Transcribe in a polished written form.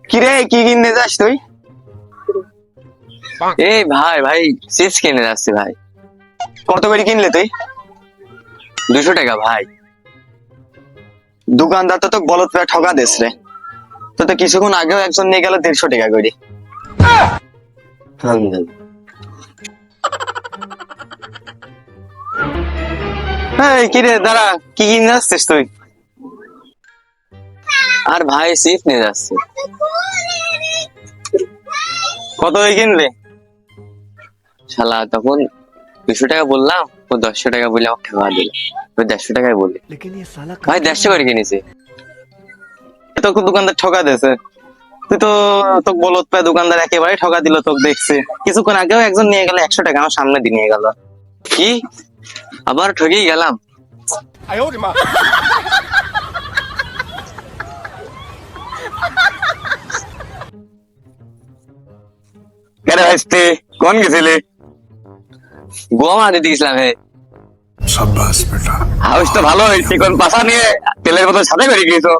কিরে কি কিনতে যাস তুই? এই ভাই ভাই চিপস কিনে যাচ্ছি ভাই। কত করে কিনলে তুই? 200 টাকা ভাই। দোকানদার তো তোকে বলত পেয়ে ঠকা দিস রে। তো কিছুক্ষণ আগেও একজন নিয়ে গেল 150 টাকা করে। এই কিরে দাঁড়া, কি কিনে যাচ্ছিস তুই? আর ভাই চিপস নিয়ে যাচ্ছে। কত করে কিনলে? শালা তখন 200 টাকা বললাম, ও 100 টাকা বলে আমাকে ঠকা দিল। ওই 150 টাকায় বলে ভাই 150 করে কিনেছি। তোকে দোকানদার ঠকা দিয়েছে। তুই তো তোকে বলত পায় দোকানদার একেবারে ঠকা দিল। তোকে দেখছে কিছুক্ষণ আগেও একজন নিয়ে গেল 100 টাকা, আমার সামনে দিয়ে নিয়ে গেল। কি আবার ঠকেই গেলাম? কেন ভাইস্তে কোন গেছিলি? গোয়া দিতে গেছিলাম। হে शाबाश बेटा। হাউস তো ভালো হয়েছে, কোন পাশা নিয়ে তেলের মতো সাথে করে গিয়েছো।